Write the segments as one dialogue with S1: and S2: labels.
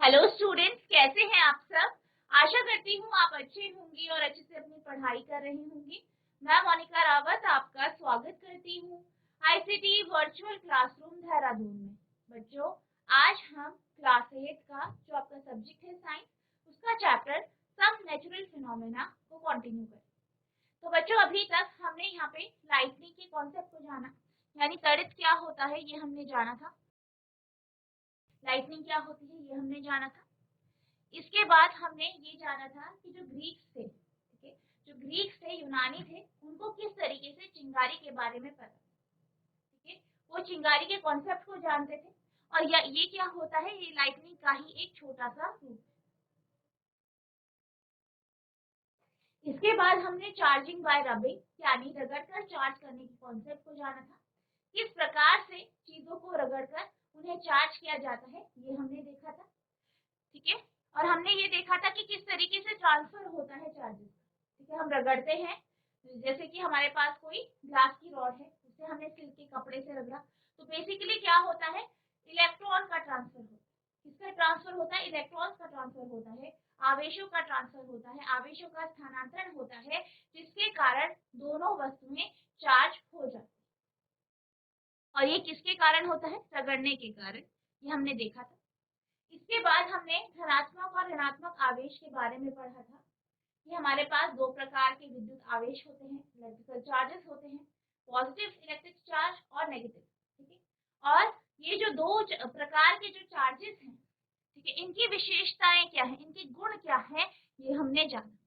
S1: Hello students, कैसे हैं आप सब। आशा करती हूँ आप अच्छे होंगी और अच्छे से अपनी पढ़ाई कर रही होंगी। मैं मोनिका रावत आपका स्वागत करती हूँ आईसीटी वर्चुअल क्लासरूम देहरादून में। बच्चों, आज हम क्लास 8 का जो आपका सब्जेक्ट है साइंस, उसका चैप्टर सम नेचुरल फिनोमेना को कंटिन्यू करें। तो बच्चों, अभी तक हमने यहाँ पे लाइटनिंग के कॉन्सेप्ट को जाना, यानी तड़ित क्या होता है ये हमने जाना था, लाइटनिंग क्या होती है ये हमने जाना था। इसके बाद हमने ये जाना था कि जो ग्रीक्स थे, ठीक है, जो ग्रीक्स थे, यूनानी थे, उनको किस तरीके से चिंगारी के बारे में पता, ठीक है, वो चिंगारी के कॉन्सेप्ट को जानते थे। और ये क्या होता है, ये लाइटनिंग का ही एक छोटा सा रूप। इसके बाद हमने चार्जिंग बाय रबिंग, यानी रगड़कर चार्ज करने के कॉन्सेप्ट को जाना था। किस प्रकार से चीजों को रगड़कर उन्हें चार्ज किया जाता है ये हमने देखा था, ठीक है। और हमने ये देखा था कि किस तरीके से ट्रांसफर होता है चार्जेस, ठीक है। हम रगड़ते हैं, जैसे कि हमारे पास कोई ग्लास की रॉड है, उसे हमने सिल्क के कपड़े से रगड़ा, तो बेसिकली क्या होता है, इलेक्ट्रॉन का ट्रांसफर होता है। किसका ट्रांसफर होता है, इलेक्ट्रॉन्स का ट्रांसफर होता है, आवेशों का ट्रांसफर होता है, आवेशों का स्थानांतरण होता है, जिसके कारण दोनों वस्तुएं चार्ज हो जाती है। और ये किसके कारण होता है, रगड़ने के कारण, ये हमने देखा था। इसके बाद हमने धनात्मक और ऋणात्मक आवेश के बारे में पढ़ा था कि हमारे पास दो प्रकार के विद्युत आवेश होते हैं, इलेक्ट्रिकल चार्जेस होते हैं, पॉजिटिव इलेक्ट्रिक चार्ज और नेगेटिव, ठीक है। और ये जो दो प्रकार के जो चार्जेस हैं, ठीक है, इनकी विशेषताएं क्या है, इनके गुण क्या है, ये हमने जाना।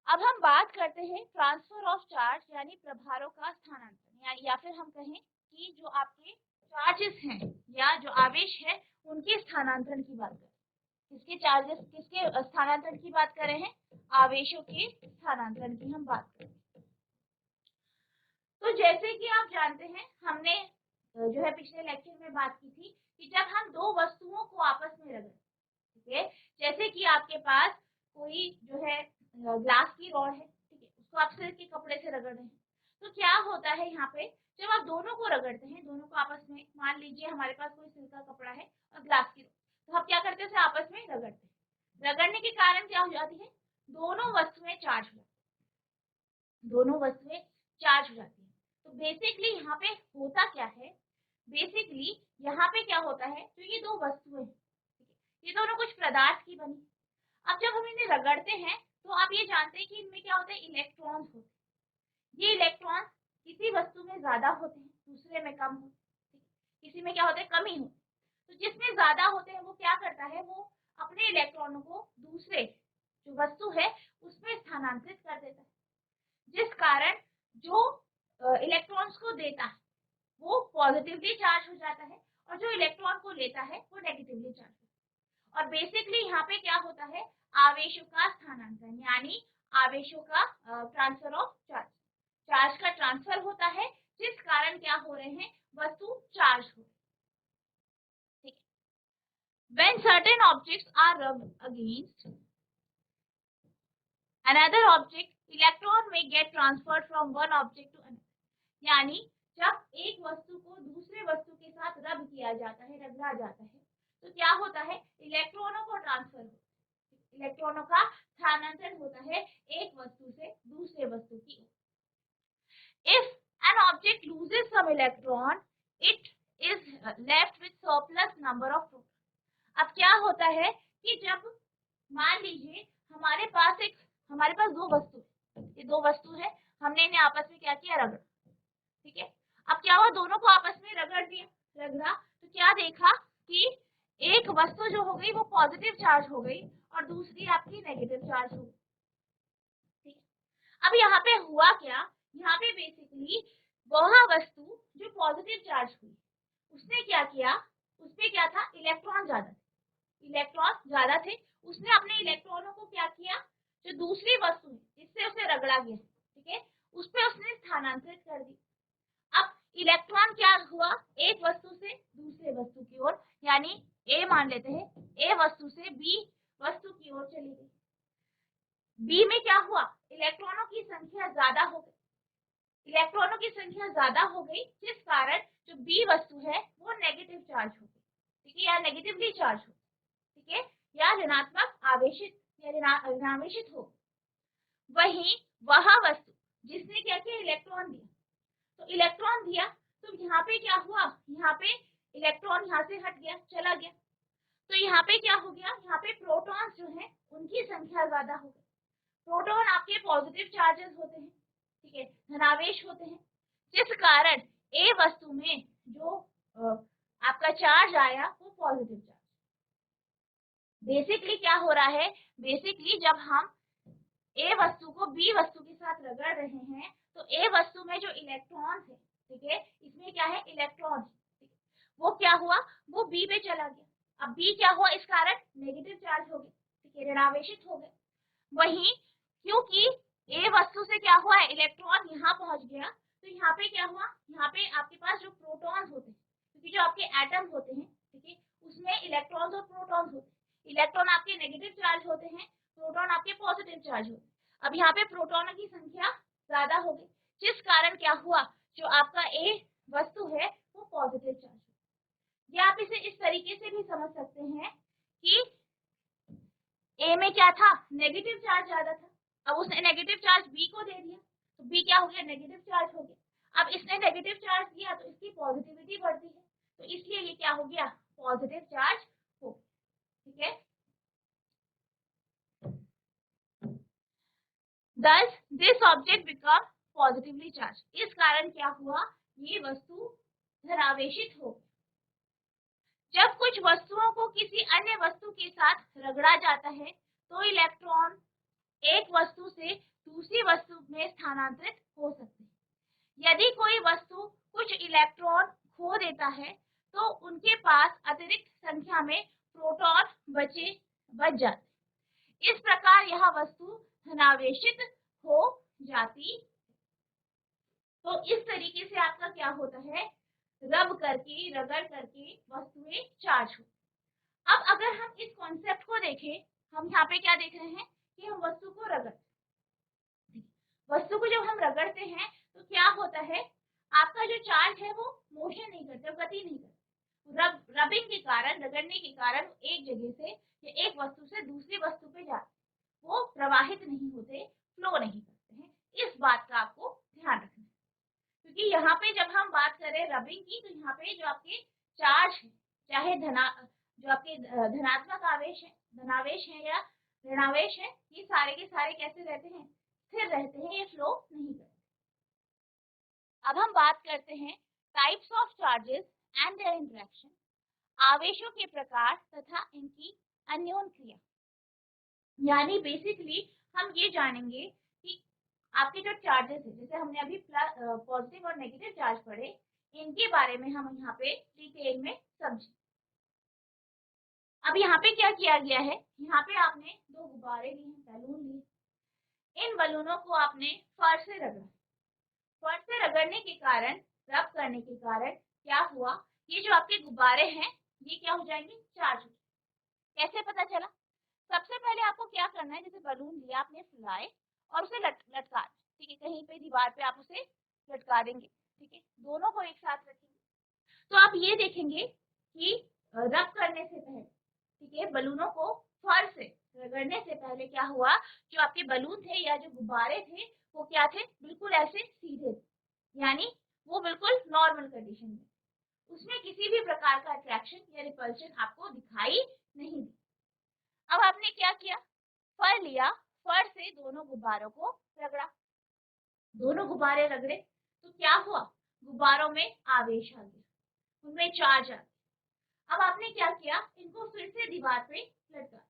S1: अब हम बात करते हैं ट्रांसफर ऑफ चार्ज, यानी प्रभारों का स्थानांतरण, या फिर हम कहें कि जो आपके चार्जेस हैं या जो आवेश है उनके स्थानांतरण की बात करें। किसके चार्जेस, किसके स्थानांतरण की बात कर रहे हैं, आवेशों के स्थानांतरण की हम बात करें। तो जैसे कि आप जानते हैं, हमने जो है पिछले लेक्चर में बात की थी कि जब हम दो वस्तुओं को आपस में रगड़ते, ठीक है, जैसे कि आपके पास कोई जो है ग्लास की रॉड है, ठीक है, उसको आप सिल्क के कपड़े से रगड़ रहे हैं, तो क्या होता है यहाँ पे, जब आप दोनों को रगड़ते हैं, दोनों को आपस में, मान लीजिए हमारे पास कोई सिल्क का कपड़ा है और ग्लास की रॉड, तो हम क्या करते हैं, उसे आपस में रगड़ते हैं। रगड़ने के कारण क्या हो जाती है, दोनों वस्तुएं चार्ज हो जाती है, दोनों वस्तुएं चार्ज हो जाती है। तो बेसिकली यहाँ पे होता क्या है, बेसिकली यहाँ पे क्या होता है, तो ये दो वस्तुएं, ये दोनों कुछ पदार्थ की बनी। अब जब हम इन्हें रगड़ते हैं तो आप ये जानते हैं कि इनमें क्या होता है, इलेक्ट्रॉन्स होते हैं। ये इलेक्ट्रॉन्स किसी वस्तु में ज्यादा होते हैं, दूसरे में कम होते हैं, किसी में क्या होता है, कमी होती है। तो जिसमें ज्यादा होते हैं वो क्या करता है, वो अपने इलेक्ट्रॉनों को दूसरे जो वस्तु है उसमें स्थानांतरित कर देता है, जिस कारण जो इलेक्ट्रॉन्स को देता है वो पॉजिटिवली चार्ज हो जाता है और जो इलेक्ट्रॉन को लेता है वो नेगेटिवली चार्ज होता है। और बेसिकली यहाँ पे क्या होता है, आवेशों का स्थानांतरण, यानी आवेशों का ट्रांसफर ऑफ चार्ज, चार्ज का ट्रांसफर होता है, जिस कारण क्या हो रहे हैं, वस्तु चार्ज हो रही है, ठीक है। When certain objects are rubbed against another object, electron may get transferred from one object to another, यानी जब एक वस्तु को दूसरे वस्तु के साथ रब किया जाता है, रगड़ा जाता है, तो क्या होता है, इलेक्ट्रॉनों को ट्रांसफर होता है, इलेक्ट्रॉनों का स्थानांतरण होता है एक वस्तु से दूसरे वस्तु की ओर। If an object loses some electron, it is left with surplus number of protons. अब क्या होता है कि जब मान लीजिए हमारे पास दो वस्तु, ये दो वस्तु है, हमने इन्हें आपस में क्या किया, रगड़ा, ठीक है। अब क्या हुआ, दोनों को आपस में रगड़ दिया, रगड़ा, तो क्या देखा कि एक वस्तु जो हो गई वो पॉजिटिव चार्ज हो गई और दूसरी आपकी नेगेटिव चार्ज हो गई, ठीक है। अब यहाँ पे हुआ क्या, यहाँ पे बेसिकली वह वस्तु जो पॉजिटिव चार्ज हुई, उसने क्या किया, उसमें क्या था, इलेक्ट्रॉन ज्यादा थे, इलेक्ट्रॉन ज्यादा थे, उसने अपने इलेक्ट्रॉनों को क्या किया, जो दूसरी वस्तु है जिससे उसे रगड़ा गया, ठीक है, उस पर उसने स्थानांतरित कर दी। अब इलेक्ट्रॉन क्या हुआ, एक वस्तु से दूसरे वस्तु की ओर, यानी ए मान लेते हैं, ए वस्तु से बी वस्तु की ओर चली गई। बी में क्या हुआ, इलेक्ट्रॉनों की संख्या ज्यादा हो गई, इलेक्ट्रॉनों की संख्या ज्यादा हो गई, जिस कारण जो बी वस्तु है वो नेगेटिव चार्ज हो गई, ठीक है, या या नेगेटिवली चार्ज हो, ठीक है, या ऋणात्मक आवेशित या ऋणावेशित हो। वही वह वस्तु जिसने क्या किया, इलेक्ट्रॉन दिया, तो इलेक्ट्रॉन दिया, तो यहाँ पे क्या हुआ, यहाँ पे इलेक्ट्रॉन यहाँ से हट गया, चला गया, तो यहाँ पे क्या हो गया, यहाँ पे प्रोटॉन्स जो है उनकी संख्या ज्यादा हो गई। प्रोटॉन आपके पॉजिटिव चार्जेस होते हैं, ठीक है, धनावेश होते हैं, जिस कारण ए वस्तु में जो आपका चार्ज आया वो पॉजिटिव चार्ज। बेसिकली क्या हो रहा है, बेसिकली जब हम ए वस्तु को बी वस्तु के साथ रगड़ रहे हैं, तो ए वस्तु में जो इलेक्ट्रॉन है, ठीक है, इसमें क्या है, इलेक्ट्रॉन, वो क्या हुआ, वो बी पे चला गया। अब बी क्या हुआ, इस कारण नेगेटिव चार्ज हो गए, ठीक है, ऋणावेशित हो गए। वही क्योंकि ए वस्तु से क्या हुआ है, इलेक्ट्रॉन यहाँ पहुंच गया, तो यहाँ पे क्या हुआ, यहाँ पे आपके पास जो प्रोटॉन्स होते हैं, क्योंकि जो आपके एटम होते हैं, ठीक है, उसमें इलेक्ट्रॉन्स और प्रोटॉन्स होते हैं। इलेक्ट्रॉन आपके नेगेटिव चार्ज होते हैं, प्रोटॉन आपके पॉजिटिव चार्ज होते हैं। अब यहाँ पे प्रोटॉन की संख्या ज्यादा हो गई, जिस कारण क्या हुआ, जो आपका ए वस्तु है वो पॉजिटिव चार्ज। या आप इसे इस तरीके से भी समझ सकते हैं कि ए में क्या था, नेगेटिव चार्ज ज्यादा था, अब उसने नेगेटिव चार्ज बी को दे दिया, तो बी क्या हो गया, नेगेटिव चार्ज हो गया। अब इसने नेगेटिव चार्ज दिया तो इसकी पॉजिटिविटी बढ़ती है, तो इसलिए ये क्या हो गया, पॉजिटिव चार्ज हो, ठीक है। Thus this object become positively charged। इस कारण क्या हुआ, ये वस्तु धनावेशित हो। जब कुछ वस्तुओं को किसी अन्य वस्तु के साथ रगड़ा जाता है, तो इलेक्ट्रॉन एक वस्तु से दूसरी वस्तु में स्थानांतरित हो सकते हैं। यदि कोई वस्तु कुछ इलेक्ट्रॉन खो देता है, तो उनके पास अतिरिक्त संख्या में प्रोटॉन बच जाते। इस प्रकार यह वस्तु धनावेशित हो जाती। तो इस तरीके से आपका क्या होता है, रब करके, रगड़ करके वस्तुएं चार्ज हो। अब अगर हम इस कॉन्सेप्ट को देखें, हम यहाँ पे क्या देख रहे हैं कि हम वस्तु को वस्तु को जब हम रगड़ते हैं तो क्या होता है, आपका जो चार्ज है वो मोशन नहीं करता, गति नहीं करता। रबिंग के कारण, रगड़ने के कारण एक जगह से या एक वस्तु से दूसरी वस्तु पे जाते, वो प्रवाहित नहीं होते, फ्लो नहीं करते हैं। इस बात का आपको ध्यान रखना है, क्योंकि यहाँ पे जब हम बात करें रबिंग की, तो यहाँ पे जो आपके चार्ज है, चाहे जो आपके धनात्मक आवेश है, धनावेश है या ऋणावेश है, ये सारे के सारे कैसे रहते हैं, स्थिर रहते हैं, ये फ्लो नहीं करते। अब हम बात करते हैं types of charges and there interaction, आवेशों के प्रकार तथा इनकी अन्योन क्रिया। यानी बेसिकली हम ये जानेंगे कि आपके जो चार्जेस है, जैसे हमने अभी पॉजिटिव और नेगेटिव चार्ज पढ़े, इनके बारे में हम यहाँ पे डिटेल में समझे। अब यहाँ पे क्या किया गया है, यहाँ पे आपने दो गुब्बारे लिए हैं, बैलून लिए, इन बलूनों को आपने फर से रगड़ा। फर से रगड़ने के कारण, रब करने के कारण क्या हुआ, ये जो आपके गुब्बारे हैं ये क्या हो जाएंगे, चार्ज हो। कैसे पता चला, सबसे पहले आपको क्या करना है, जैसे बलून लिया आपने, फुलाए और उसे लटका, ठीक है, कहीं पे दीवार पे आप उसे लटका देंगे, ठीक है, दोनों को एक साथ रखेंगे, तो आप ये देखेंगे कि रब करने से पहले, ठीक है, बलूनों को फर से रगड़ने से पहले क्या हुआ, जो आपके बलून थे या जो गुब्बारे थे वो क्या थे, बिल्कुल ऐसे सीधे थे, यानी वो बिल्कुल नॉर्मल कंडीशन में, उसमें किसी भी प्रकार का अट्रैक्शन या रिपल्शन आपको दिखाई नहीं दी। अब आपने क्या किया, फर लिया, फर से दोनों गुब्बारों को रगड़ा, दोनों गुब्बारे रगड़े तो क्या हुआ, गुब्बारों में आवेश आ गया, उनमें चार्ज आ गया। अब आपने क्या किया, इनको फिर से दीवार पे लटका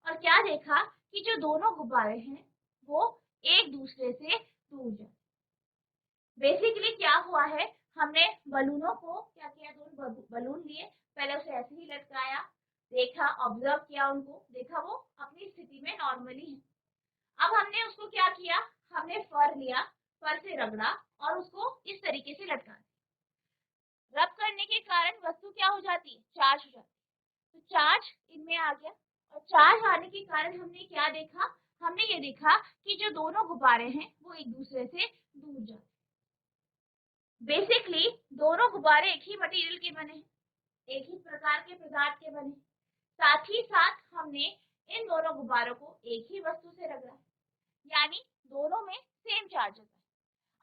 S1: और क्या देखा कि जो दोनों गुब्बारे हैं वो एक दूसरे से दूर जाते। बेसिकली क्या हुआ है, हमने बलूनों को क्या किया, दोनों बलून लिए, पहले उसे ऐसे ही लटकाया, देखा, ऑब्जर्व किया उनको, देखा वो अपनी स्थिति में नॉर्मली है। अब हमने उसको क्या किया, हमने फर लिया, फर से रगड़ा और उसको इस तरीके से लटका दिया। रब करने के कारण वस्तु क्या हो जाती है, चार्ज हो जाती है, तो चार्ज इनमें आ गया और चार्ज आने के कारण हमने क्या देखा, हमने ये देखा कि जो दोनों गुब्बारे हैं वो एक दूसरे से दूर जाते। बेसिकली दोनों गुब्बारे एक ही मटेरियल के बने हैं, एक ही प्रकार के पदार्थ के बने, साथ ही साथ हमने इन दोनों गुब्बारों को एक ही वस्तु से रगड़ा, यानी दोनों में सेम चार्जेस आए।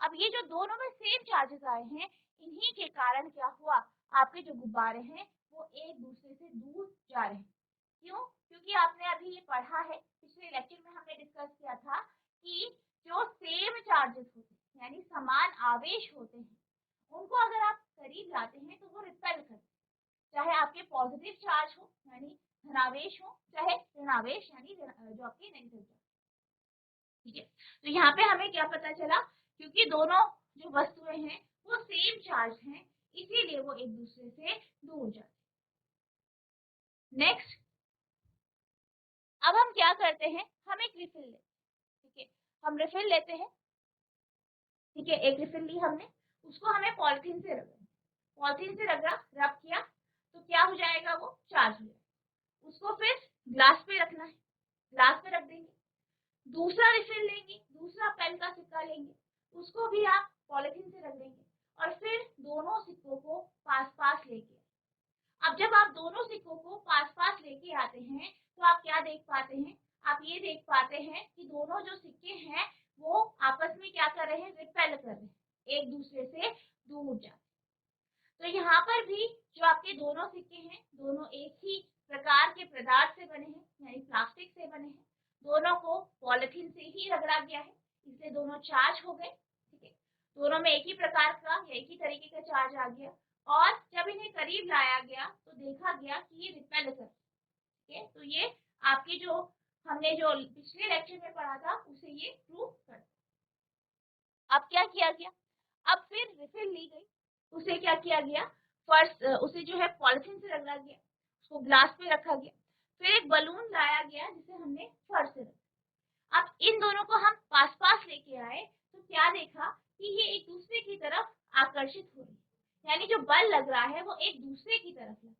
S1: अब ये जो दोनों में सेम चार्जेस आए हैं, इन्हीं के कारण क्या हुआ, आपके जो गुब्बारे हैं वो एक दूसरे से दूर जा रहे हैं। क्यों? क्योंकि आपने अभी ये पढ़ा है, पिछले लेक्चर में हमने डिस्कस किया था कि जो सेम चार्जेस होते हैं यानी समान आवेश होते हैं, उनको अगर आप करीब लाते हैं तो वो रिपेल करते हैं, चाहे आपके पॉजिटिव चार्ज हो यानी धनावेश हो, चाहे ऋणावेश यानी जो आपके नेगेटिव चार्ज। ठीक है, तो यहाँ पे हमें क्या पता चला, क्योंकि दोनों जो वस्तुएं हैं वो सेम चार्ज हैं, इसीलिए वो एक दूसरे से दूर जाते। नेक्स्ट, अब हम क्या करते हैं, हम एक रिफिल लेते हैं। ठीक है, हम रिफिल लेते हैं। ठीक है, एक रिफिल ली हमने, उसको हमें पॉलिथीन से रगड़ा, पॉलिथीन से रगड़ा, रब किया तो क्या हो जाएगा, वो चार्ज हो जाएगा। उसको फिर ग्लास पे रखना है, ग्लास पे रख देंगे। दूसरा रिफिल लेंगे, दूसरा पेन का सिक्का लेंगे, उसको भी आप पॉलिथीन से रख देंगे और फिर दोनों सिक्कों को पास पास लेके, अब जब आप दोनों सिक्कों को पास पास लेके आते हैं तो आप क्या देख पाते हैं, आप ये देख पाते हैं कि दोनों जो सिक्के हैं वो आपस में क्या कर रहे हैं, रिपेल कर रहे हैं, एक दूसरे से दूर जा। तो यहाँ पर भी जो आपके दोनों सिक्के हैं, दोनों एक ही प्रकार के पदार्थ से बने हैं यानी प्लास्टिक से बने हैं, दोनों को पॉलिथीन से ही रगड़ा गया है, इसलिए दोनों चार्ज हो गए। ठीक है, दोनों में एक ही प्रकार का या एक ही तरीके का चार्ज आ गया, और जब इन्हें करीब लाया गया तो देखा गया कि ये रिपेल कर। ठीक है, तो ये आपके जो हमने जो पिछले लेक्चर में पढ़ा था उसे ये प्रूव कर। अब क्या किया गया, अब फिर रिफिल ली गई, उसे क्या किया गया, फर्स्ट उसे जो है पॉलिथीन से रगड़ा गया, उसको ग्लास पे रखा गया, फिर एक बलून लाया गया जिसे हमने फर्स्ट से रखा। अब इन दोनों को हम पास पास लेके आए तो क्या देखा कि ये एक दूसरे की तरफ आकर्षित हो रही है, यानी जो बल लग रहा है वो एक दूसरे की तरफ लग।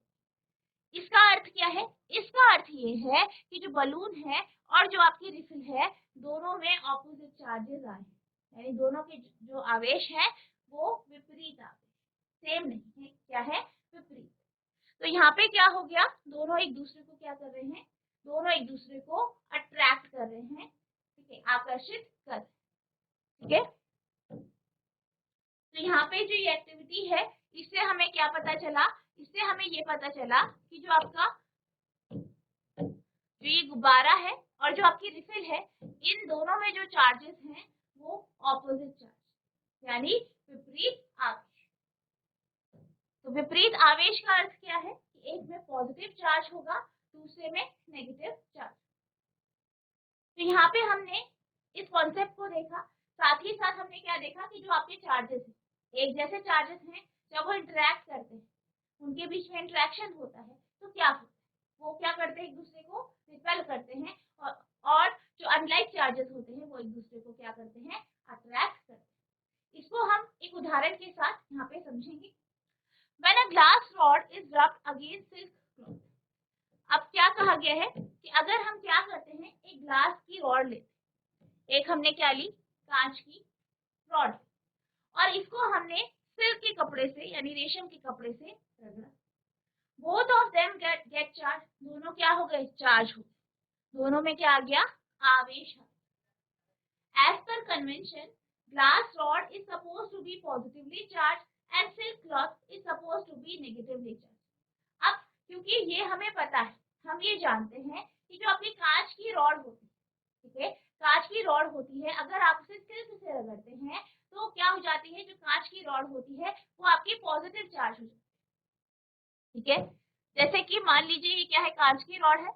S1: इसका अर्थ क्या है, इसका अर्थ ये है कि जो बलून है और जो आपकी रिफिल है, दोनों में ऑपोजिट चार्जेस आए हैं, यानी दोनों के जो आवेश है वो विपरीत आवेश, सेम नहीं है, क्या है, विपरीत। तो यहाँ पे क्या हो गया, दोनों एक दूसरे को क्या कर रहे हैं, दोनों एक दूसरे को अट्रैक्ट कर रहे हैं। ठीक है, आकर्षित कर। ठीक है, तो यहाँ पे जो ये एक्टिविटी है, इससे हमें क्या पता चला, इससे हमें ये पता चला कि जो आपका जो ये गुब्बारा है और जो आपकी रिफिल है, इन दोनों में जो चार्जेस हैं वो ऑपोजिट चार्ज यानी विपरीत आवेश। तो विपरीत आवेश का अर्थ क्या है कि एक में पॉजिटिव चार्ज होगा, दूसरे में नेगेटिव चार्ज। तो यहाँ पे हमने इस कॉन्सेप्ट को देखा, साथ ही साथ हमने क्या देखा कि जो आपके चार्जेस हैं, एक जैसे चार्जेस हैं, जब वो इंटरेक्ट करते हैं, उनके बीच में इंटरेक्शन होता है तो क्या होता है, वो क्या करते हैं, एक दूसरे को रिपेल करते हैं, और जो अनलाइक चार्जेस होते हैं वो एक दूसरे को क्या करते हैं, अट्रैक्ट करते हैं। इसको हम एक उदाहरण के साथ यहाँ पे समझेंगे। When a glass rod is rubbed against silk cloth, अब क्या कहा गया है कि अगर हम क्या करते हैं, एक ग्लास की रॉड लेते हैं, एक हमने क्या ली, कांच की रॉड, और इसको हमने सिल्क के कपड़े से यानी रेशम के कपड़े से रगड़ा, both of them get charge, दोनों क्या हो गए, चार्ज हो गए, दोनों में क्या आ गया, आवेश आ गया। As per convention, glass rod is suppose to be positively charge and silk cloth is suppose to be negatively charge. अब क्योंकि ये हमें पता है, हम ये जानते हैं कि जो अपनी कांच की रॉड होती है, ठीक है, कांच की रॉड होती है, अगर आप उसे सिल्क से रगड़ते हैं तो क्या हो जाती है, जो कांच की रॉड होती है वो आपकी पॉजिटिव चार्ज हो जाती है। ठीक है, जैसे कि मान लीजिए ये क्या है, कांच की रॉड है।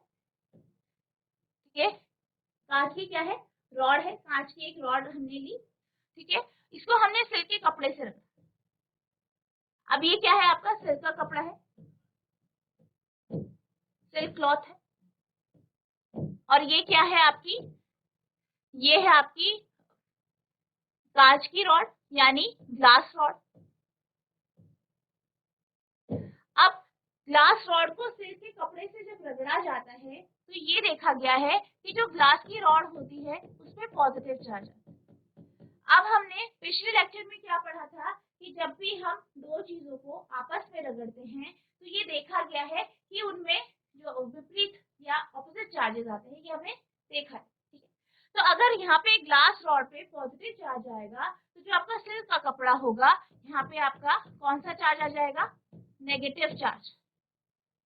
S1: ठीक है, कांच की क्या है, रॉड है, कांच की एक रॉड हमने ली। ठीक है, इसको हमने सिल्क के कपड़े से रखा। अब ये क्या है, आपका सिल्क का कपड़ा है, सिल्क क्लॉथ है, और ये क्या है आपकी, ये है आपकी कांच की रॉड यानी ग्लास रॉड। अब ग्लास रॉड को सिल्क के कपड़े से जब रगड़ा जाता है तो ये देखा गया है कि जो ग्लास की रॉड होती है उसमें पॉजिटिव चार्ज आता है। अब हमने पिछले लेक्चर में क्या पढ़ा था कि जब भी हम दो चीजों को आपस में रगड़ते हैं तो ये देखा गया है कि उनमें जो विपरीत या ऑपोजिट चार्जेस आते हैं, ये हमने देखा है। ठीक है, तो अगर यहाँ पे ग्लास रॉड पे पॉजिटिव चार्ज आएगा तो जो आपका सिल्क का कपड़ा होगा यहाँ पे आपका कौन सा चार्ज आ जाएगा, नेगेटिव चार्ज।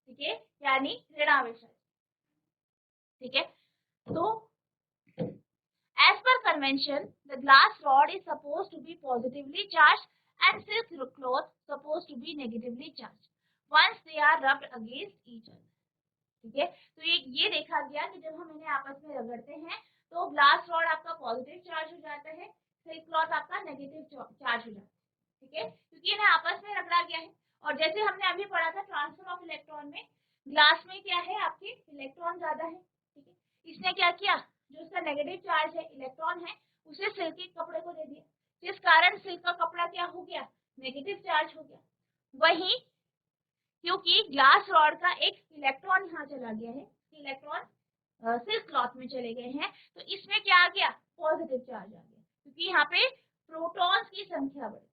S1: ठीक है, यानी ऋणावेश। ठीक है, तो as per convention the glass rod is supposed to be positively charged and silk cloth supposed to be negatively charged once they are rubbed against each other. ठीक है, तो ये देखा गया कि जब हम इन्हें आपस में रगड़ते हैं तो ग्लास रॉड आपका पॉजिटिव चार्ज हो जाता है, सिल्क क्लॉथ आपका नेगेटिव चार्ज हो जाता है। ठीक है, क्योंकि इन्हें आपस में रगड़ा गया है। और जैसे हमने अभी पढ़ा था ट्रांसफर ऑफ इलेक्ट्रॉन में, ग्लास में क्या है, आपके इलेक्ट्रॉन ज्यादा है। ठीक है, इसने क्या किया, जो उसका नेगेटिव चार्ज है, इलेक्ट्रॉन है, उसे सिल्क के कपड़े को दे दिया, जिस कारण सिल्क का कपड़ा क्या हो गया, नेगेटिव चार्ज हो गया। वही क्योंकि ग्लास रॉड का एक इलेक्ट्रॉन यहाँ चला गया है, इलेक्ट्रॉन सिल्क क्लॉथ में चले गए हैं, तो इसमें क्या आ गया, पॉजिटिव चार्ज आ गया, क्योंकि यहाँ पे प्रोटॉन्स की संख्या बढ़ी।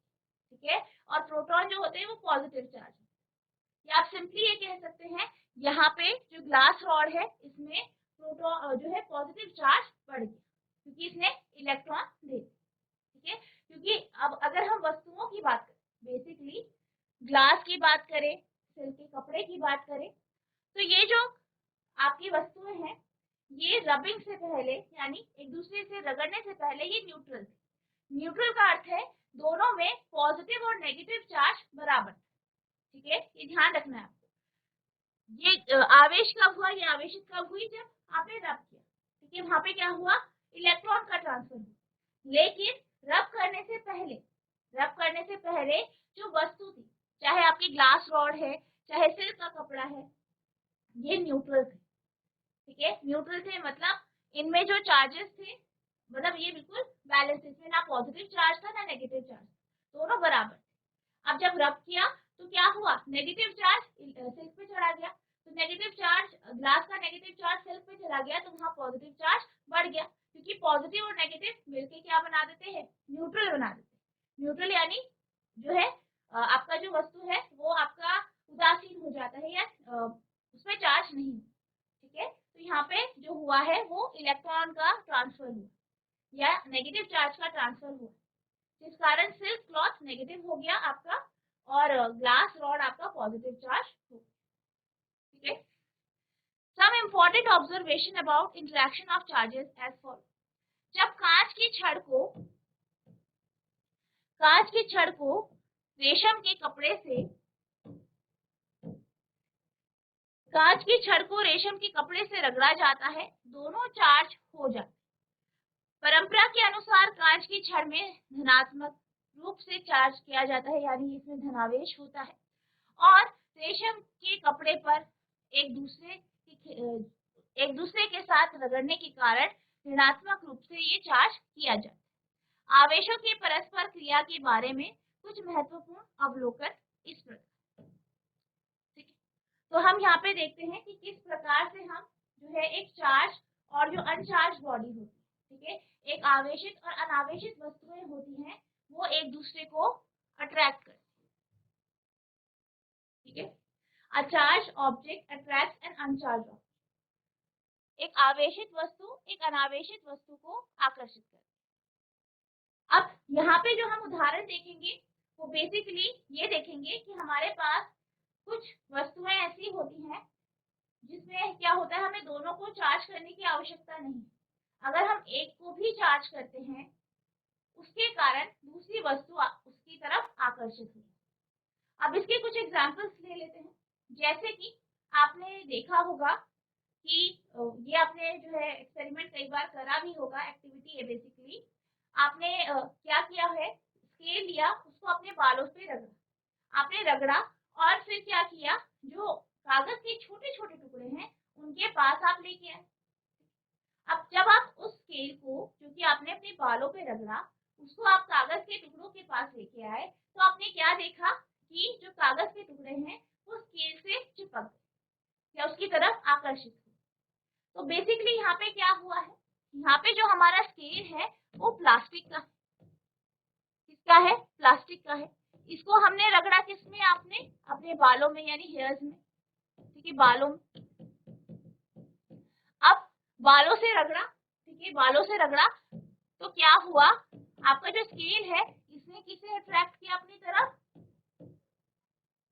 S1: ठीक है, और प्रोटॉन जो होते हैं वो पॉजिटिव चार्ज है, या आप सिंपली ये कह सकते हैं यहाँ पे जो ग्लास रॉड है इसमें प्रोटॉन जो है पॉजिटिव चार्ज बढ़ गया क्योंकि इसने इलेक्ट्रॉन दे दिया। ठीक है, क्योंकि अब अगर हम वस्तुओं की बात करें, बेसिकली ग्लास की बात करें, सिल्क के कपड़े की बात करें, तो ये जो आपकी वस्तुएं हैं ये रबिंग से पहले यानी एक दूसरे से रगड़ने से पहले ये न्यूट्रल थे। न्यूट्रल का अर्थ है दोनों में पॉजिटिव और नेगेटिव चार्ज बराबर। ठीक है, ये ध्यान रखना है आपको। ये आवेश कब हुआ, ये आवेशित कब हुई, जब आपने रब किया। ठीक है, वहां पे क्या हुआ, इलेक्ट्रॉन का ट्रांसफर हुआ। लेकिन रब करने से पहले जो वस्तु थी, चाहे आपकी ग्लास रॉड है चाहे सिल्क का कपड़ा है, ये न्यूट्रल थे। ठीक है, न्यूट्रल थे मतलब इनमें जो चार्जेस थे, मतलब ये बिल्कुल बैलेंस, इसमें ना पॉजिटिव चार्ज था ना नेगेटिव चार्ज, दोनों बराबर। अब जब रब किया तो क्या हुआ, नेगेटिव चार्ज सिल्क पे चढ़ा गया, तो नेगेटिव चार्ज ग्लास का नेगेटिव चार्ज सिल्क पे चला गया तो वहां पॉजिटिव चार्ज बढ़ गया, क्योंकि पॉजिटिव और नेगेटिव मिलके क्या बना देते हैं, न्यूट्रल बना देते हैं। न्यूट्रल यानी जो है आपका जो वस्तु है वो आपका उदासीन हो जाता है या उसमें चार्ज नहीं। ठीक है, तो यहाँ पे जो हुआ है वो इलेक्ट्रॉन का ट्रांसफर हुआ या नेगेटिव चार्ज का ट्रांसफर हुआ, जिस कारण सिल्क क्लॉथ नेगेटिव हो गया आपका और ग्लास रॉड आपका पॉजिटिव चार्ज हो। ठीक है, some important observation about interaction of charges as follow. जब कांच की छड़ को रेशम के कपड़े से रगड़ा जाता है, दोनों चार्ज हो जाते हैं। परंपरा के अनुसार कांच की छड़ में धनात्मक रूप से चार्ज किया जाता है, यानी इसमें धनावेश होता है, और रेशम के कपड़े पर एक दूसरे के साथ रगड़ने के कारण ऋणात्मक रूप से ये चार्ज किया जाता है। आवेशों की परस्पर क्रिया के बारे में कुछ महत्वपूर्ण अवलोकन इस प्रकार। ठीक है, तो हम यहाँ पे देखते हैं कि किस प्रकार से हम जो है एक चार्ज और जो अनचार्ज बॉडी होती है, ठीक है, एक आवेशित और अनावेशित वस्तुएं होती हैं, वो एक दूसरे को अट्रैक्ट करती है। ठीक है, a charge object attracts an uncharge object. एक आवेशित वस्तु एक अनावेशित वस्तु को आकर्षित करती है। अब यहाँ पे जो हम उदाहरण देखेंगे वो बेसिकली ये देखेंगे कि हमारे पास कुछ वस्तुएं ऐसी होती हैं जिसमें क्या होता है, हमें दोनों को चार्ज करने की आवश्यकता नहीं। अगर हम एक को भी चार्ज करते हैं उसके कारण दूसरी वस्तु उसकी तरफ आकर्षित होगी। अब इसके कुछ एग्जांपल्स ले लेते हैं। जैसे कि आपने देखा होगा कि ये आपने जो है एक्सपेरिमेंट कई बार करा भी होगा, एक्टिविटी है बेसिकली। आपने क्या किया है, स्केल लिया, उसको अपने बालों पे रगड़ा, आपने रगड़ा और फिर क्या किया, जो कागज के छोटे छोटे टुकड़े हैं उनके पास आप लेके आए। अब जब आप उस स्केल को जो कि आपने अपने बालों पे रगड़ा उसको आप कागज के टुकड़ों के पास लेके आए, तो आपने क्या देखा कि जो कागज के टुकड़े हैं वो स्केल से चिपक गए या उसकी तरफ आकर्षित हुए। तो बेसिकली यहाँ पे क्या हुआ है, यहाँ पे जो हमारा स्केल है वो प्लास्टिक का है। किसका है, प्लास्टिक का है। इसको हमने रगड़ा किसमें, आपने अपने अपने बालों में यानी हेयर्स में, ठीक है, बालों में। अब बालों से रगड़ा, ठीक है, बालों से रगड़ा तो क्या हुआ, आपका जो स्केल है इसने किसे अट्रैक्ट किया अपनी तरफ,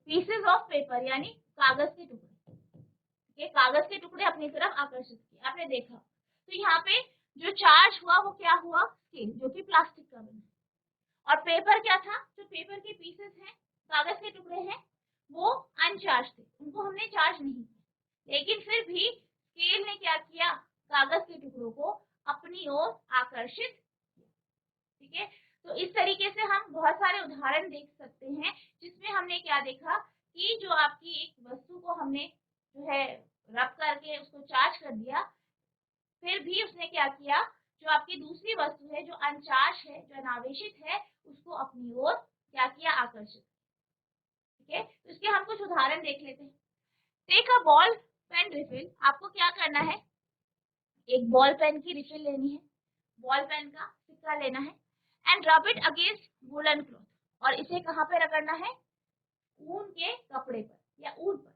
S1: पीसेस ऑफ पेपर यानी कागज के टुकड़े, ये कागज के टुकड़े अपनी तरफ आकर्षित किए, आपने देखा। तो यहाँ पे जो चार्ज हुआ वो क्या हुआ, स्केल, जो कि प्लास्टिक का बना, और पेपर क्या था, जो पेपर के पीसेस हैं, कागज के टुकड़े हैं, वो अनचार्ज थे, उनको हमने चार्ज नहीं किया, लेकिन फिर भी स्केल ने क्या किया, कागज के टुकड़ों को अपनी ओर आकर्षित, ठीक है। तो इस तरीके से हम बहुत सारे उदाहरण देख सकते हैं जिसमें हमने क्या देखा कि जो आपकी एक वस्तु को हमने जो है रब करके उसको चार्ज कर दिया, फिर भी उसने क्या किया, जो आपकी दूसरी वस्तु है जो अनचार्ज है, जो अनावेशित है, उसको अपनी ओर क्या किया, आकर्षित, ठीक है। तो इसके हम कुछ उदाहरण देख लेते हैं। Take a ball pen refill, आपको क्या करना है, एक बॉल पेन की रिफिल लेनी है, बॉल पेन का सिक्का लेना है, and rub it against woollen cloth, और इसे कहाँ पे रगड़ना है, ऊन के कपड़े पर या ऊन पर।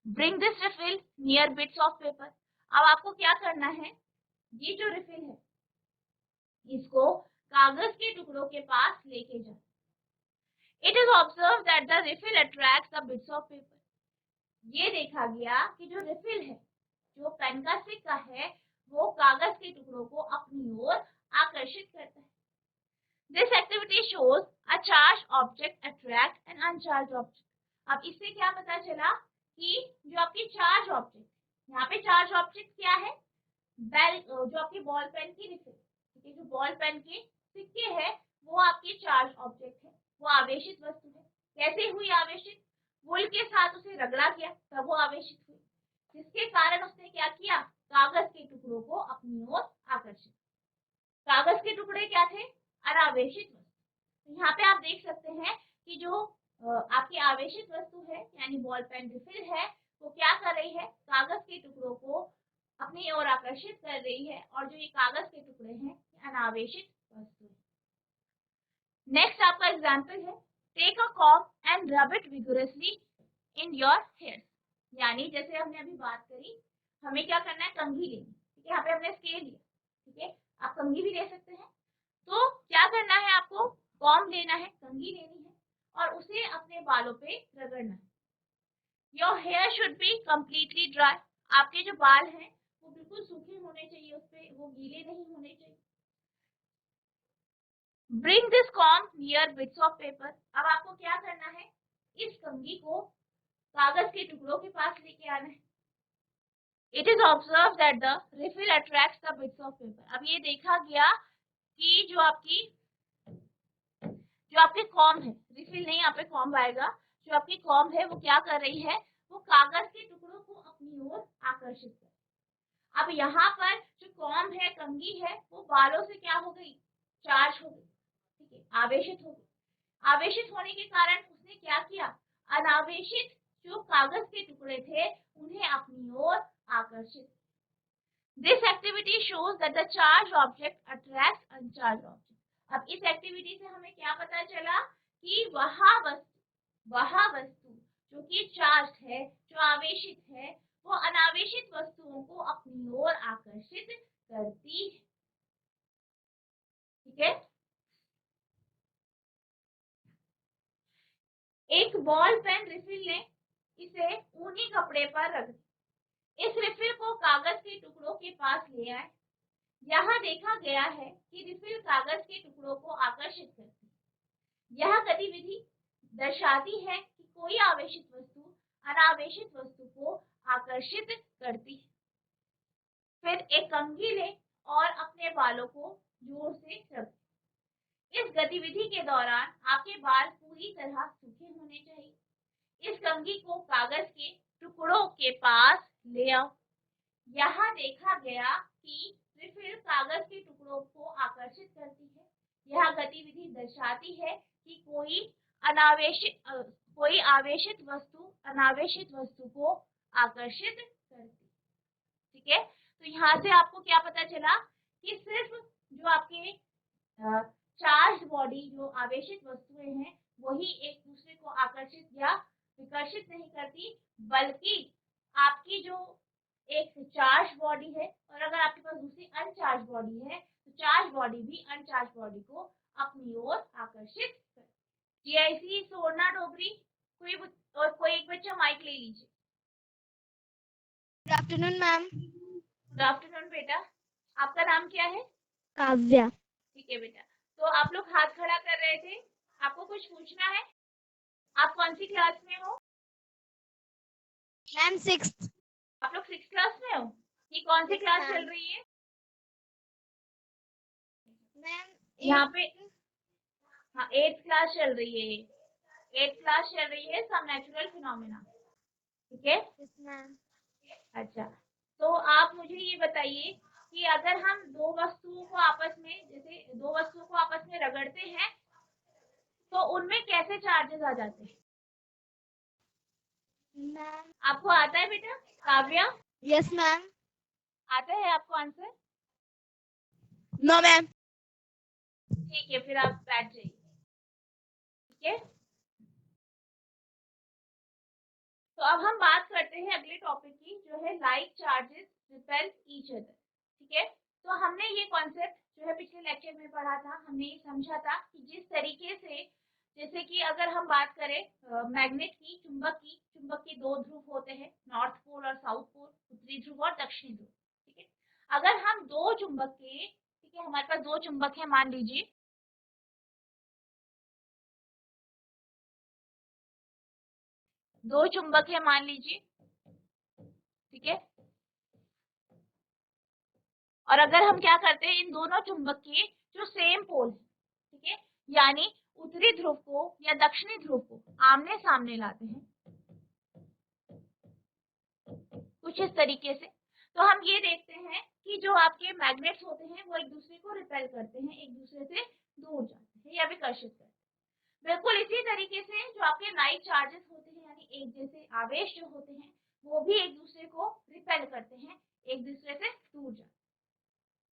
S1: Bring this refill near bits of paper, अब आपको क्या करना है, ये जो रिफिल है इसको कागज के टुकड़ों के पास लेके जाओ। It is observe that the refill attracts the bits of paper, ये देखा गया कि जो रिफिल है, जो पेन का सिक्का है, वो कागज के टुकड़ों को अपनी ओर आकर्षित करता है। This activity shows a charge object attract an uncharge object, अब इससे क्या पता चला कि जो आपकी चार्ज ऑब्जेक्ट, यहाँ पे चार्ज ऑब्जेक्ट क्या है, बेल, जो आपकी बॉल पेन की रिफिल, ठीक है, जो बॉल पेन के सिक्के है वो आपकी चार्ज ऑब्जेक्ट है, वो आवेशित वस्तु है। कैसे हुई आवेशित, वुल के साथ उसे रगड़ा गया तब वो आवेशित हुई, जिसके कारण उसने क्या किया, कागज के टुकड़ों को अपनी ओर आकर्षित। कागज के टुकड़े क्या थे, अनावेशित वस्तु। यहाँ पे आप देख सकते हैं कि जो आपकी आवेशित वस्तु है यानी बॉल पेन रिफिल है, वो क्या कर रही है, कागज के टुकड़ों को अपनी ओर आकर्षित कर रही है, और जो ये कागज के टुकड़े हैं अनावेशित वस्तु है। नेक्स्ट आपका एग्जांपल है, take a comb and rub it vigorously in your hair, यानी जैसे हमने अभी बात करी, हमें क्या करना है, कंघी लेनी, ठीक है, यहाँ पे हमने स्केल लिया, ठीक है, आप कंघी भी ले सकते हैं। तो क्या करना है, आपको कॉम्ब लेना है, कंघी लेनी है, और उसे अपने बालों पे रगड़ना है। Your hair should be completely dry, आपके जो बाल हैं वो बिल्कुल सूखे होने चाहिए, उस पे वो गीले नहीं होने चाहिए। Bring this comb near bits of paper, अब आपको क्या करना है, इस कंघी को कागज के टुकड़ों के पास लेके आना है। It is observe that the refill attracts the bits of paper, अब ये देखा गया कि जो आपकी कॉम्ब है, रिफिल नहीं, यहाँ पे कॉम्ब आएगा, जो आपकी कॉम्ब है वो क्या कर रही है, वो कागज के टुकड़ों को अपनी ओर आकर्षित कर। अब यहाँ पर जो कॉम्ब है, कंघी है, वो बालों से क्या हो गई, चार्ज हो गई, ठीक है, आवेशित हो गई। आवेशित होने के कारण उसने क्या किया, अनावेशित जो कागज के टुकड़े थे उन्हें अपनी ओर आकर्षित। This activity shows that the charge object attracts अनचार्ज object, अब इस एक्टिविटी से हमें क्या पता चला कि वह वस्तु जो कि चार्ज है, जो आवेशित है, वो अनावेशित वस्तुओं को अपनी ओर आकर्षित करती है, ठीक है। एक बॉल पेन रिफिल ने इसे ऊनी कपड़े पर रख दिया, इस रिफिल को कागज के टुकड़ों के पास ले आए। यहाँ देखा गया है कि रिफिल कागज के टुकड़ों को आकर्षित करती है। यह गतिविधि दर्शाती है कि कोई आवेशित वस्तु अनावेशित वस्तु को आकर्षित करती है। फिर एक कंघी ले और अपने बालों को जोर से रगड़ें। इस गतिविधि के दौरान आपके बाल पूरी तरह सूखे होने चाहिए। इस कंघी को कागज के टुकड़ों के पास ले आओ। यहाँ देखा गया कि रिफिल कागज के टुकड़ों को आकर्षित करती है। यह गतिविधि दर्शाती है कि कोई आवेशित वस्तु अनावेशित वस्तु को आकर्षित करती, ठीक है। तो यहाँ से आपको क्या पता चला कि सिर्फ जो आपके चार्ज बॉडी, जो आवेशित वस्तुएं हैं, वही एक दूसरे को आकर्षित आकर्षित या विकर्षित नहीं करती, बल्कि आपकी जो एक चार्ज बॉडी है और अगर आपके पास दूसरी अनचार्ज बॉडी है तो चार्ज बॉडी भी अनचार्ज बॉडी को अपनी ओर आकर्षित करती है। जीआईसी सोना डोबरी कोई एक बच्चा माइक ले लीजिए।
S2: Good afternoon ma'am.
S1: Good afternoon बेटा, आपका नाम क्या है?
S2: काव्या।
S1: ठीक है बेटा, तो आप लोग हाथ खड़ा कर रहे थे, आपको कुछ पूछना है? आप कौन सी क्लास में हो?
S2: Ma'am 6th।
S1: आप लोग 6th क्लास में हो? ये कौन सी
S2: Yes,
S1: क्लास
S2: ma'am.
S1: चल रही है?
S2: मैम
S1: यहाँ पे हाँ 8th क्लास चल रही है, 8th क्लास चल रही है सम नेचुरल फिनोमेना, ठीक है?
S2: Yes ma'am.
S1: अच्छा, तो आप मुझे ये बताइए कि अगर हम दो वस्तुओं को आपस में रगड़ते हैं तो उनमें कैसे चार्जेस आ जाते हैं?
S2: मैम
S1: आपको आता है बेटा? Kavya,
S2: yes ma'am.
S1: आता है आपको आंसर?
S2: No ma'am.
S1: ठीक है, फिर आप बैठ जाइए, ठीक है? तो अब हम बात करते हैं अगले टॉपिक की, जो है like charges repel each other, ठीक है? तो हमने ये कॉन्सेप्ट जो है पिछले लेक्चर में पढ़ा था, हमने ये समझा था कि जिस तरीके से, जैसे कि अगर हम बात करें मैग्नेट की, चुंबक के दो ध्रुव होते हैं, नॉर्थ पोल और साउथ पोल, उत्तरी ध्रुव और दक्षिणी ध्रुव, ठीक है? अगर हम दो चुंबक के, ठीक है, हमारे पास दो चुंबक है मान लीजिए, दो चुंबक है मान लीजिए, ठीक है? और अगर हम क्या करते हैं, इन दोनों चुंबक के जो सेम पोल है, ठीक है, यानी उत्तरी ध्रुव को या दक्षिणी ध्रुव को आमने सामने लाते हैं कुछ इस तरीके से, तो हम ये देखते हैं कि जो आपके मैग्नेट्स होते हैं वो एक दूसरे को रिपेल करते हैं, एक दूसरे से दूर जाते हैं या विकर्षित करते हैं। बिल्कुल इसी तरीके से जो आपके लाइक चार्जेस होते हैं, यानी एक जैसे आवेश जो होते हैं, वो भी एक दूसरे को रिपेल करते हैं, एक दूसरे से दूर जाते हैं।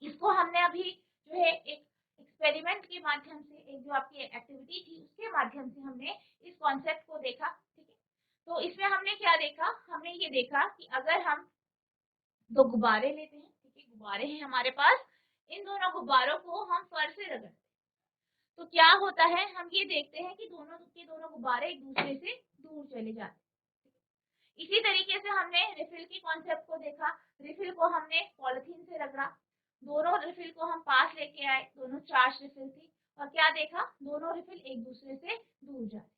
S1: इसको हमने अभी जो है एक एक्सपेरिमेंट के माध्यम से, एक जो आपकी एक्टिविटी थी उसके माध्यम से हमने इस कॉन्सेप्ट को देखा, ठीक है? तो इसमें हमने क्या देखा, हमने ये देखा कि अगर हम दो गुब्बारे लेते हैं, ठीक है, गुब्बारे हैं हमारे पास, इन दोनों गुब्बारों को हम फर से रगड़ते हैं तो क्या होता है, हम ये देखते हैं कि दोनों के दोनों गुब्बारे एक दूसरे से दूर चले जाते हैं। इसी तरीके से हमने रिफिल की कॉन्सेप्ट को देखा, रिफिल को हमने पॉलिथीन से रगड़ा, दोनों रिफिल को हम पास लेके आए, दोनों चार्ज रिफिल थी, और क्या देखा, दोनों रिफिल एक दूसरे से दूर जाते,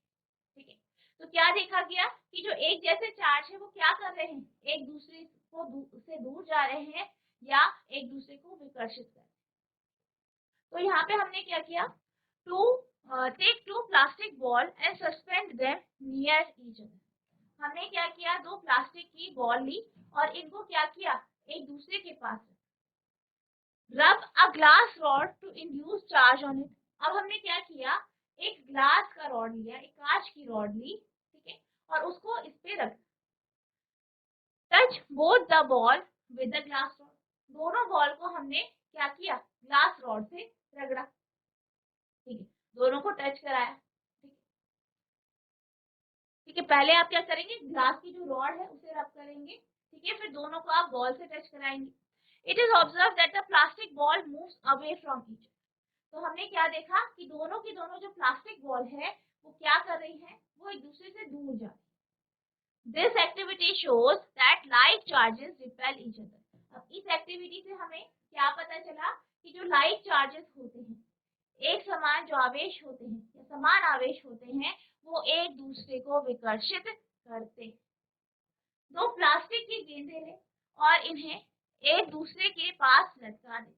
S1: ठीक है? तो क्या देखा गया कि जो एक जैसे चार्ज है वो क्या कर रहे हैं, एक दूसरे को से दूर जा रहे हैं या एक दूसरे को विकर्षित कर रहे हैं। तो यहाँ पे हमने क्या किया, take two plastic ball and suspend them near each other. हमने क्या किया, दो प्लास्टिक की बॉल ली और इनको क्या किया, एक दूसरे के पास rub a glass rod to induce charge on it. अब हमने क्या किया, एक ग्लास का रॉड लिया, एक कांच की रॉड ली, ठीक है, और उसको इस पे रख, touch both the ball with the glass rod. दोनों बॉल को हमने क्या किया, ग्लास रॉड से रगड़ा, ठीक है, दोनों को टच कराया, ठीक है? पहले आप क्या करेंगे, ग्लास की जो रॉड है उसे रब करेंगे, ठीक है, फिर दोनों को आप बॉल से टच कराएंगे। It is observe that the plastic ball moves away from each. तो हमने क्या देखा कि दोनों की दोनों जो प्लास्टिक बॉल है वो क्या कर रही है, वो एक दूसरे से दूर जा रही है। This activity shows that like charges repel each other. अब इस एक्टिविटी से हमें क्या पता चला कि जो लाइक चार्जेस होते हैं, एक समान जो आवेश होते हैं या समान आवेश होते हैं, वो एक दूसरे को विकर्षित करते हैं। दो प्लास्टिक की गेंदें लें और इन्हें एक दूसरे के पास लटका दें।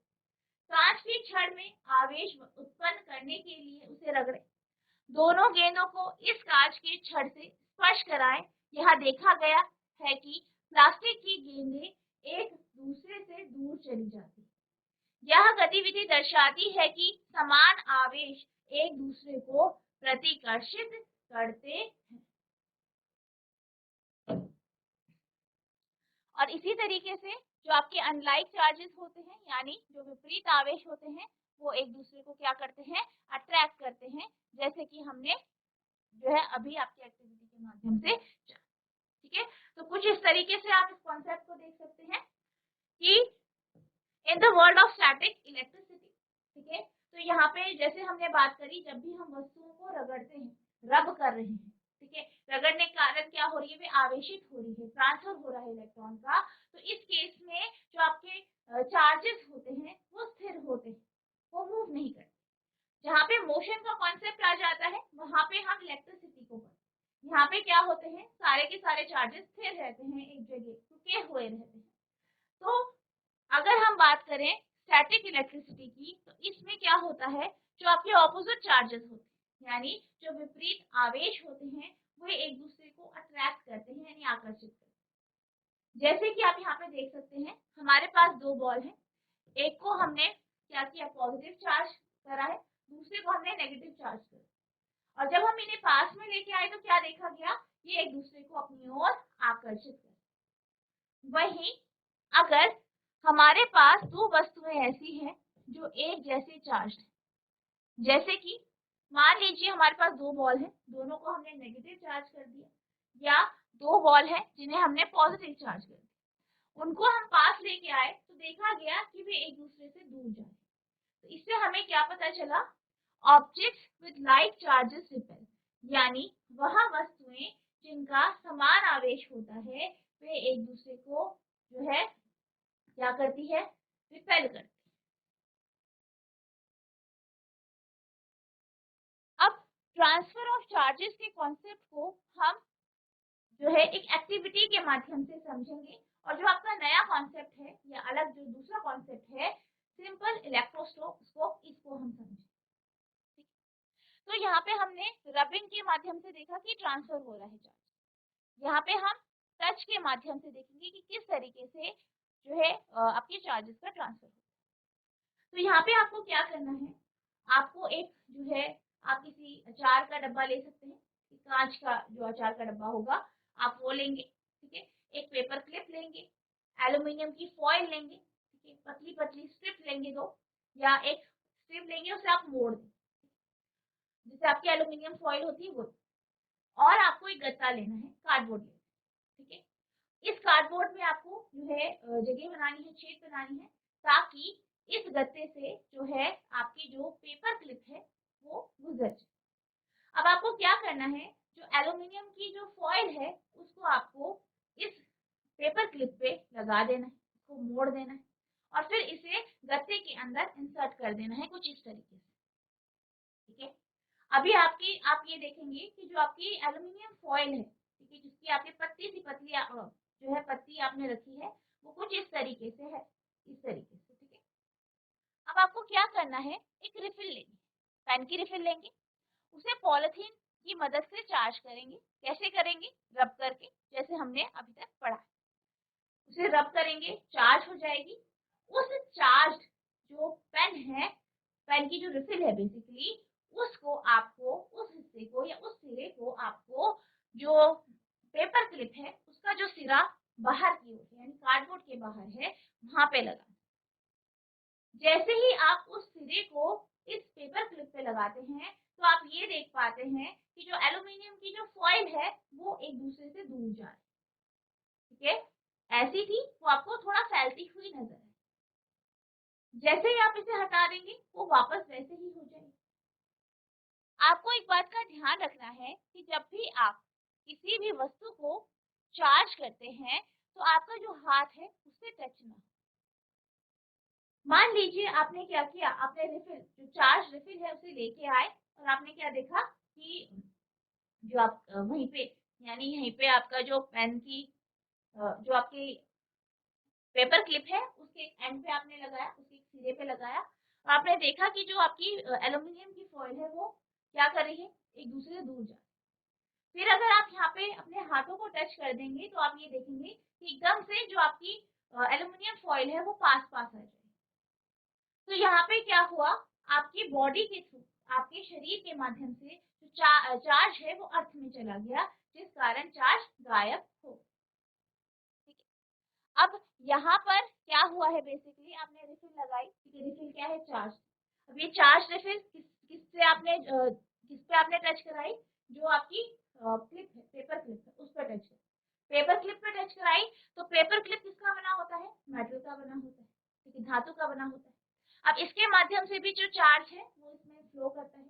S1: कांच की छड़ में आवेश उत्पन्न करने के लिए उसे रगड़ें। दोनों गेंदों को इस कांच के छड़ से स्पर्श कराएं। यह देखा गया है कि प्लास्टिक की गेंदें एक दूसरे से दूर चली जाती। यह गतिविधि दर्शाती है कि समान आवेश एक दूसरे को प्रतिकर्षित करते हैं। और इसी तरीके से जो आपके अनलाइक चार्जेस होते हैं, यानी जो विपरीत आवेश होते हैं, वो एक दूसरे को क्या करते हैं, अट्रैक्ट करते हैं, जैसे कि हमने जो है अभी आपकी एक्टिविटी के माध्यम से। ठीक है, तो कुछ इस तरीके से आप इस कॉन्सेप्ट को देख सकते हैं कि in the world of static electricity. ठीक है, तो यहाँ पे जैसे हमने बात करी, जब भी हम वस्तुओं को रगड़ते हैं, रब कर रहे हैं, ठीक है, रगड़ने के कारण क्या हो रही है, वे आवेशित हो रही है, ट्रांसफर हो रहा है इलेक्ट्रॉन का। तो इस केस में जो आपके चार्जेस होते हैं वो स्थिर होते हैं, वो मूव नहीं करते। जहाँ पे मोशन का कॉन्सेप्ट आ जाता है वहां पे हम इलेक्ट्रिसिटी को पढ़ते। यहाँ पे क्या होते हैं, सारे के सारे चार्जेस स्थिर रहते हैं, एक जगह रुके हुए रहते हैं। तो अगर हम बात करें स्टैटिक इलेक्ट्रिसिटी की, तो इसमें क्या होता है, जो आपके ऑपोजिट चार्जेस होते हैं, यानी जो विपरीत आवेश होते हैं, वे एक दूसरे को अट्रैक्ट करते हैं, यानी आकर्षित करते हैं। जैसे कि आप यहाँ पे देख सकते हैं, हमारे पास दो बॉल हैं, एक को हमने क्या किया, पॉजिटिव चार्ज करा है, दूसरे को हमने नेगेटिव चार्ज करा, और जब हम इन्हें पास में लेके आए तो क्या देखा गया, ये एक दूसरे को अपनी ओर आकर्षित कर। वहीं अगर हमारे पास दो वस्तुएं ऐसी हैं जो एक जैसे चार्ज है, जैसे कि मान लीजिए हमारे पास दो बॉल हैं, दोनों को हमने नेगेटिव चार्ज कर दिया, या दो बॉल हैं जिन्हें हमने पॉजिटिव चार्ज कर दिया, उनको हम पास लेके आए तो देखा गया कि वे एक दूसरे से दूर जाए। तो इससे हमें क्या पता चला, objects with like charges repel, यानी वह वस्तुएं जिनका समान आवेश होता है वे एक दूसरे को जो है क्या करती है, रिपेल करती है। अब ट्रांसफर ऑफ चार्जेस के कॉन्सेप्ट को हम जो है एक एक्टिविटी के माध्यम से समझेंगे, और जो आपका नया कॉन्सेप्ट है या अलग जो दूसरा कॉन्सेप्ट है, सिंपल इलेक्ट्रोस्कोप, इसको हम समझेंगे। तो यहाँ पे हमने रबिंग के माध्यम से देखा कि ट्रांसफर हो रहा है चार्ज। यहाँ पे हम टच के माध्यम से देखेंगे कि किस तरीके से जो है आपके चार्जेस का ट्रांसफर होगा। तो यहाँ पे आपको क्या करना है, आपको एक जो है, आप किसी अचार का डब्बा ले सकते हैं, कांच का जो अचार का डब्बा होगा आप वो लेंगे। ठीक है, एक पेपर क्लिप लेंगे, एल्यूमिनियम की फॉइल लेंगे, ठीक है, पतली पतली स्ट्रिप लेंगे दो, या एक स्ट्रिप लेंगे उसे आप मोड़ दें, जैसे आपकी एल्यूमिनियम फॉइल होती है वो। और आपको एक गत्ता लेना है, कार्डबोर्ड लेना है। ठीक है, इस कार्डबोर्ड में आपको जो है जगह बनानी है, छेद बनानी है, ताकि इस गत्ते से जो है आपकी जो पेपर क्लिप है वो गुजर जाए। अब आपको क्या करना है, जो एल्यूमिनियम की जो फॉइल है उसको आपको इस पेपर क्लिप पे लगा देना है, इसको मोड़ देना है, और फिर इसे गत्ते के अंदर इंसर्ट कर देना है कुछ इस तरीके से। ठीक है, अभी आप ये देखेंगे कि जो आपकी एल्यूमिनियम फॉइल है, ठीक है, जिसकी आपकी पतली सी पतली जो है पत्ती आपने रखी है, वो कुछ इस तरीके से है, इस तरीके से। ठीक है, अब आपको क्या करना है, एक रिफिल लेंगे, पेन की रिफिल लेंगे, उसे पॉलिथीन की मदद से चार्ज करेंगे। कैसे करेंगे, रब करके, जैसे हमने अभी तक पढ़ा। उसे रब करेंगे, चार्ज हो जाएगी। उस चार्ज जो पेन है, पेन की जो रिफिल है बेसिकली, उसको आपको उस हिस्से को या उस सिरे को आपको जो पेपर क्लिप है उसका जो सिरा बाहर की ओर यानी कार्डबोर्ड के बाहर है वहां पे लगा। जैसे ही आप उस सिरे को इस पेपर क्लिप पे लगाते हैं तो आप ये देख पाते हैं कि जो एल्यूमिनियम की जो फॉइल है वो एक दूसरे से दूर जा रही है। ठीक है, ऐसी थी वो आपको थोड़ा फैलती हुई नजर है। जैसे ही आप इसे हटा देंगे वो वापस वैसे ही हो जाएगी। आपको एक बात का ध्यान रखना है कि जब भी आप किसी भी वस्तु को चार्ज करते हैं तो आपका जो हाथ है उससे टच ना हो। मान लीजिए आपने क्या किया, आपने रिफिल जो चार्ज रिफिल है उसे लेके आए और आपने क्या देखा कि जो आप वहीं पे यानी यहीं पे आपका जो पेन की जो आपकी पेपर क्लिप है उसके एंड पे आपने लगाया, उसके सिरे पे लगाया, और आपने देखा कि जो आपकी एल्यूमिनियम की फॉइल है वो क्या कर रही है, एक दूसरे से दूर जा। फिर अगर आप यहाँ पे अपने हाथों को टच कर देंगे तो आप ये देखेंगे कि एकदम से जो आपकी एल्यूमिनियम फॉइल है वो पास पास आ जाएगी। तो यहाँ पे क्या हुआ, आपकी बॉडी के थ्रू, आपके शरीर के माध्यम से जो चार्ज है वो अर्थ में चला गया, जिस कारण चार्ज गायब हो। ठीक है, अब यहाँ पर क्या हुआ है, बेसिकली आपने रिफिल लगाई, ठीक है, रिफिल क्या है, चार्ज। अब ये चार्ज रिफिल किस पे आपने टच कराई, जो आपकी क्लिप है, पेपर क्लिप है, उस पर टच करें। पेपर क्लिप पे टच कराई तो पेपर क्लिप किसका बना होता है? मेटल का बना होता है, ठीक है, धातु का बना होता है। अब इसके माध्यम से भी जो चार्ज है वो इसमें फ्लो करता है,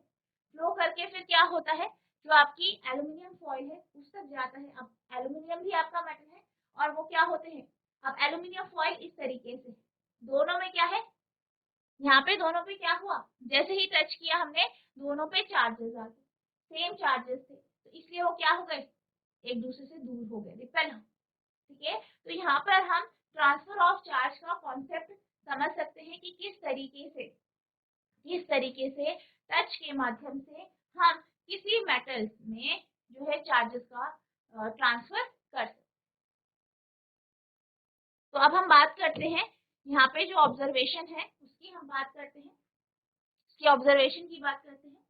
S1: फ्लो करके फिर क्या होता है, जो आपकी एल्यूमिनियम फॉइल है उस तक जाता है। अब एल्यूमिनियम भी आपका मेटल है और वो क्या होते हैं, अब एल्यूमिनियम फॉइल इस तरीके से दोनों में क्या है, यहाँ पे दोनों पे क्या हुआ, जैसे ही टच किया हमने दोनों पे चार्जेस आ गए, सेम चार्जेस थे, तो इसलिए वो क्या हो गए, एक दूसरे से दूर हो गए, रिपेल। ठीक है, तो यहाँ पर हम ट्रांसफर ऑफ चार्ज का कॉन्सेप्ट समझ सकते हैं कि किस तरीके से टच के माध्यम से हम किसी मेटल में जो है चार्जेस का ट्रांसफर कर सकते। तो अब हम बात करते हैं यहाँ पे जो ऑब्जर्वेशन है उसकी हम बात करते हैं, उसकी ऑब्जर्वेशन की बात करते हैं।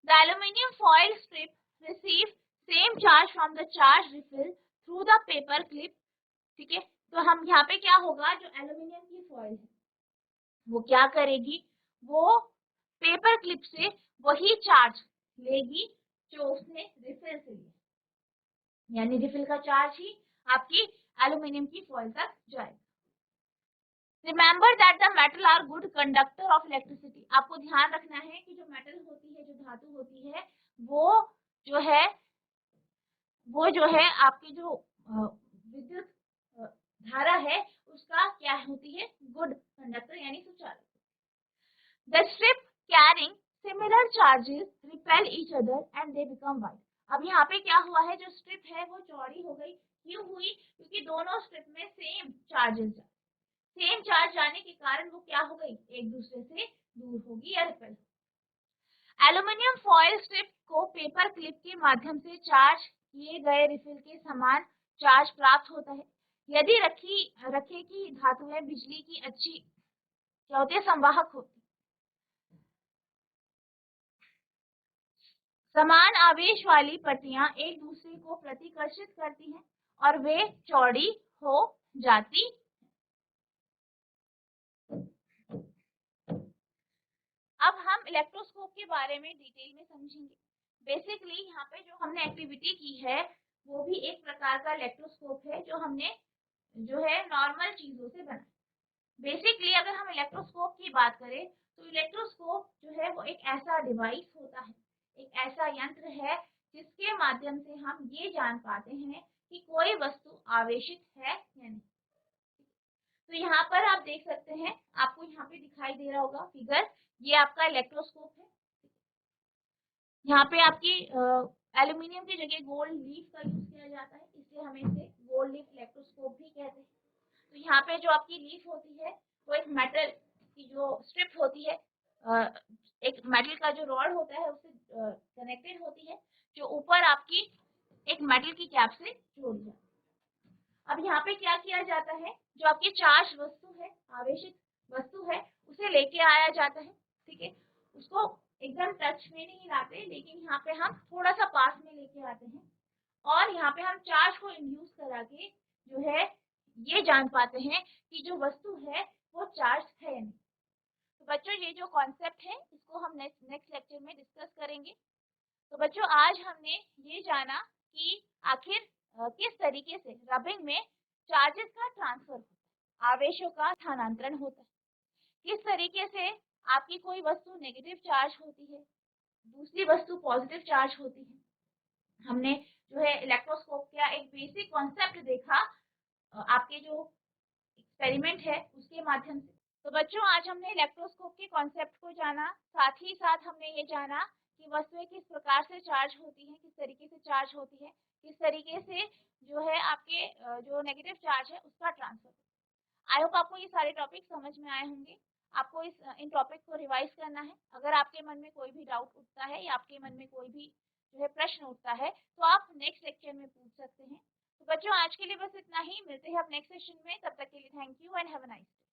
S1: The aluminium foil strip receive same charge from the charge refill through the paper clip. ठीक है, तो हम यहाँ पे क्या होगा, जो एल्यूमिनियम की फॉइल है वो क्या करेगी, वो पेपर क्लिप से वही चार्ज लेगी जो उसने रिफिल से लिया, यानी रिफिल का चार्ज ही आपकी एल्यूमिनियम की फॉइल तक जाएगा। Remember that the metal are good conductor of electricity. आपको ध्यान रखना है कि जो मेटल होती है, जो धातु होती है, वो जो है आपकी जो विद्युत धारा है उसका क्या होती है, गुड कंडक्टर यानी सुचालक। The strip carrying similar charges repel each other and they become wide. अब यहाँ पे क्या हुआ है, जो स्ट्रिप है वो चौड़ी हो गई, क्यों हुई, क्योंकि दोनों स्ट्रिप में सेम चार्ज जाने के कारण वो क्या हो गई, एक दूसरे से दूर होगी या रिपेल। एल्यूमिनियम फॉइल स्ट्रिप को पेपर क्लिप के माध्यम से चार्ज किए गए रिफिल के समान चार्ज प्राप्त होता है। यदि रखे की धातु है बिजली की अच्छी क्या होती है, संवाहक होती है, समान आवेश वाली पट्टियां एक दूसरे को प्रतिकर्षित करती हैं और वे चौड़ी हो जाती। अब हम इलेक्ट्रोस्कोप के बारे में डिटेल में समझेंगे। बेसिकली यहाँ पे जो हमने एक्टिविटी की है वो भी एक प्रकार का इलेक्ट्रोस्कोप है, जो हमने जो है नॉर्मल चीजों से बना। बेसिकली अगर हम इलेक्ट्रोस्कोप की बात करें तो इलेक्ट्रोस्कोप जो है वो एक ऐसा डिवाइस होता है, एक ऐसा यंत्र है जिसके माध्यम से हम ये जान पाते हैं कि कोई वस्तु आवेशित है या नहीं। तो यहाँ पर आप देख सकते हैं, आपको यहाँ पे दिखाई दे रहा होगा फिगर, ये आपका इलेक्ट्रोस्कोप है। यहाँ पे आपकी एल्यूमिनियम की जगह गोल्ड लीफ का यूज किया जाता है, इसलिए हम इसे गोल्ड लीफ इलेक्ट्रोस्कोप भी कहते हैं। तो यहाँ पे जो आपकी लीफ होती है वो एक मेटल की जो स्ट्रिप होती है, एक मेटल का जो रॉड होता है उससे कनेक्टेड होती है, जो ऊपर आपकी एक मेटल की कैप से जोड़ी जाती है। अब यहाँ पे क्या किया जाता है, जो आपकी चार्ज वस्तु है, आवेशित वस्तु है, उसे लेके आया जाता है। ठीक है, उसको एकदम टच में नहीं लाते, लेकिन यहाँ पे हम थोड़ा सा पास में लेके आते हैं और यहाँ पे हम चार्ज को इंड्यूस करा के जो है ये जान पाते हैं कि जो वस्तु है वो चार्ज है या नहीं। तो बच्चों ये जो कॉन्सेप्ट है इसको हम नेक्स्ट लेक्चर में डिस्कस करेंगे। तो बच्चों आज हमने ये जाना कि आखिर किस तरीके से रबिंग में चार्जेस का ट्रांसफर होता है, आवेशों का स्थानांतरण होता है, किस तरीके से आपकी कोई वस्तु नेगेटिव चार्ज होती है, दूसरी वस्तु पॉजिटिव चार्ज होती है। हमने जो है इलेक्ट्रोस्कोप का एक बेसिक कॉन्सेप्ट देखा आपके जो एक्सपेरिमेंट है उसके माध्यम से। तो बच्चों आज हमने इलेक्ट्रोस्कोप के कॉन्सेप्ट को जाना, साथ ही साथ हमने ये जाना कि वस्तुएं किस प्रकार से चार्ज होती हैं, किस तरीके से चार्ज होती है, किस तरीके से जो है आपके जो नेगेटिव चार्ज है उसका ट्रांसफर। आई होप आपको ये सारे टॉपिक समझ में आए होंगे। आपको इन टॉपिक को रिवाइज करना है। अगर आपके मन में कोई भी डाउट उठता है या आपके मन में कोई भी जो है प्रश्न उठता है तो आप नेक्स्ट लेक्चर में पूछ सकते हैं। तो बच्चों आज के लिए बस इतना ही, मिलते हैं आप नेक्स्ट सेशन में, तब तक के लिए thank you and have a nice day.